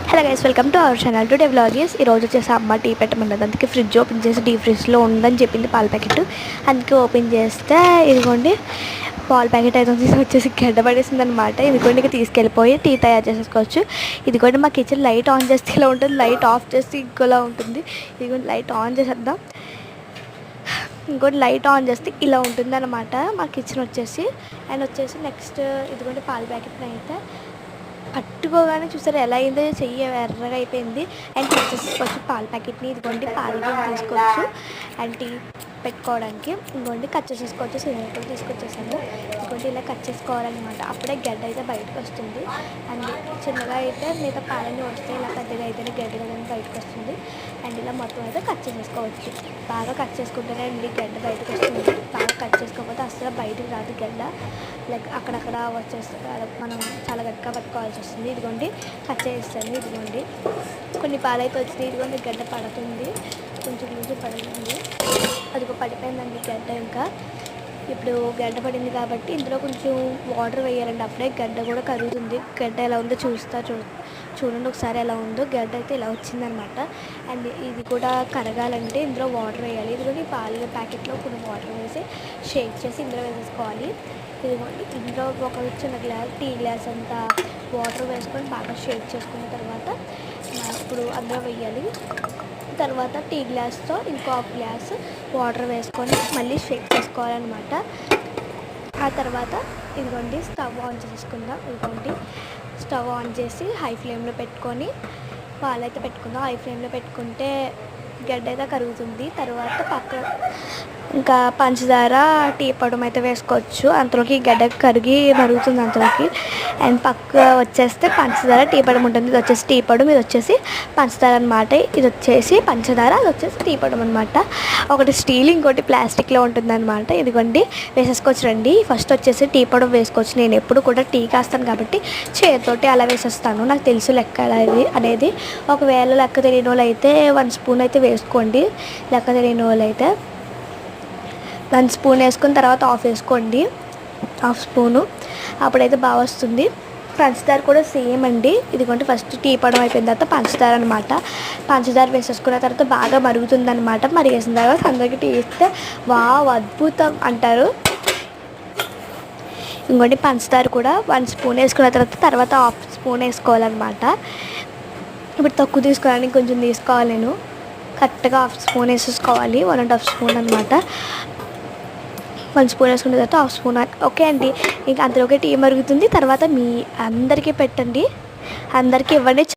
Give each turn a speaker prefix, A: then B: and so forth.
A: Hello guys, welcome to our channel. Today vlog is ఈరోజు వచ్చేసి అమ్మ టీ పెట్టమన్నది. అందుకే ఫ్రిడ్జ్ ఓపెన్ చేసి డీప్ ఫ్రిడ్జ్లో ఉందని చెప్పింది పాల ప్యాకెట్. అందుకే ఓపెన్ చేస్తే ఇదిగోండి పాల ప్యాకెట్ అయితే వచ్చేసి గడ్డ పడేసింది అనమాట. ఇదిగోండి ఇక తీసుకెళ్ళిపోయి టీ తయారు చేసేసుకోవచ్చు. ఇదిగోండి మా కిచెన్ లైట్ ఆన్ చేస్తే ఇలా ఉంటుంది, లైట్ ఆఫ్ చేస్తే ఇంకోలా ఉంటుంది. ఇదిగోండి లైట్ ఆన్ చేసేద్దాం. ఇంకోటి లైట్ ఆన్ చేస్తే ఇలా ఉంటుంది అనమాట మా కిచెన్ వచ్చేసి. అండ్ వచ్చేసి నెక్స్ట్ ఇదిగోండి పాల ప్యాకెట్ని అయితే పట్టుకోగానే చూసారు ఎలా అయిందో, చెయ్యి ఎర్రగా అయిపోయింది. అండ్ వచ్చేసుకోవచ్చు పాల ప్యాకెట్ని. ఇదిగోండి పాలు తీసుకోవచ్చు అండ్ టీ పెట్టుకోవడానికి. ఇంకోండి కట్ చేసేసుకోవచ్చు. సిలిండర్ కూడా తీసుకొచ్చేసాము. ఇంకోటి ఇలా కట్ చేసుకోవాలన్నమాట. అప్పుడే గడ్డ అయితే బయటకు వస్తుంది. అండ్ చిన్నగా అయితే మిగతా పాలన్నీ వస్తే ఇలా పెద్దగా అయితేనే గడ్డ బయటకు వస్తుంది. అండ్ ఇలా మొత్తం అయితే కట్ చేసేసుకోవచ్చు. బాగా కట్ చేసుకుంటేనే అండి గడ్డ బయటకు వస్తుంది. బాగా కట్ చేసుకోకపోతే అసలు బయటకు రాదు గడ్డ. లైక్ అక్కడక్కడ వచ్చేస్తుంది, మనం చాలా గట్టిగా పట్టుకోవాల్సి వస్తుంది. ఇదిగోండి కట్ చేస్తాను. ఇదిగోండి కొన్ని పాలు అయితే వచ్చినాయి. ఇదిగోండి గడ్డ పడుతుంది, కొంచెం లూజు పడుతుంది. అదిగో పడిపోయిందండి గడ్డ. ఇంకా ఇప్పుడు గడ్డ పడింది కాబట్టి ఇందులో కొంచెం వాటర్ వేయాలండి, అప్పుడే గడ్డ కూడా కరుగుతుంది. గడ్డ ఎలా ఉందో చూడండి ఒకసారి ఎలా ఉందో. గడ్డ అయితే ఇలా వచ్చిందనమాట. అండ్ ఇది కూడా కరగాలంటే ఇందులో వాటర్ వేయాలి. ఇదిగోండి పాల ప్యాకెట్లో కొన్ని వాటర్ వేసి షేక్ చేసి ఇందులో వేసేసుకోవాలి. ఇదిగోండి ఇందులో ఒక చిన్న గ్లాస్, టీ గ్లాస్ అంతా వాటర్ వేసుకొని బాగా షేక్ చేసుకున్న తర్వాత ఇప్పుడు అందులో వేయాలి. తర్వాత టీ గ్లాస్తో ఇంకో హాఫ్ గ్లాస్ వాటర్ వేసుకొని మళ్ళీ షేక్ చేసుకోవాలన్నమాట. ఆ తర్వాత ఇదిగోండి స్టవ్ ఆన్ చేసుకుందాం. ఇదిగోండి స్టవ్ ఆన్ చేసి హై ఫ్లేమ్లో పెట్టుకొని పాలైతే పెట్టుకుందాం. హై ఫ్లేమ్లో పెట్టుకుంటే గడ్డ అయితే కరుగుతుంది. తర్వాత ఇంకా పంచదార, టీ పొడి అయితే వేసుకోవచ్చు. అంతలోకి గడ్డ కరిగి మరుగుతుంది అంతలోకి. అండ్ పక్క వచ్చేస్తే పంచదార, టీ పొడి ఉంటుంది. ఇది వచ్చేసి టీ పొడి, ఇది వచ్చేసి పంచదార అనమాట. ఇది వచ్చేసి పంచదార, అది వచ్చేసి టీ పొడి అనమాట. ఒకటి స్టీల్, ఇంకోటి ప్లాస్టిక్లో ఉంటుంది అనమాట. ఇదిగోండి వేసేసుకోవచ్చు రండి. ఫస్ట్ వచ్చేసి టీ పొడి వేసుకోవచ్చు. నేను ఎప్పుడు కూడా టీ కాస్తాను కాబట్టి చేతితోటి అలా వేసేస్తాను. నాకు తెలుసు లెక్క అనేది. ఒకవేళ లెక్క తెలియని వాళ్ళు అయితే 1 స్పూన్ అయితే వేసుకోండి. లెక్క తెలియని వాళ్ళు అయితే 1 స్పూన్ వేసుకున్న తర్వాత ఆఫ్ వేసుకోండి, హాఫ్ స్పూను. అప్పుడైతే బాగా వస్తుంది. పంచదార కూడా సేమ్ అండి. ఇదిగోండి ఫస్ట్ టీ పడం అయిపోయిన తర్వాత పంచదార అనమాట. పంచదార వేసేసుకున్న తర్వాత బాగా మరుగుతుంది అనమాట. మరిగేసిన తర్వాత అందరికీ టీ ఇస్తే వావ్ అద్భుతం అంటారు. ఇంకోటి పంచదార కూడా 1 స్పూన్ వేసుకున్న తర్వాత హాఫ్ స్పూన్ వేసుకోవాలన్నమాట. ఇప్పుడు తక్కువ తీసుకోవాలని కొంచెం తీసుకోవాలి. నేను కరెక్ట్గా హాఫ్ స్పూన్ వేసేసుకోవాలి. 1.5 స్పూన్ అనమాట. 1 స్పూన్ వేసుకున్న తర్వాత హాఫ్ స్పూన్. ఓకే అండి, ఇంకా అంతలోకి టీ మరుగుతుంది. తర్వాత మీ అందరికీ పెట్టండి, అందరికీ ఇవ్వండి.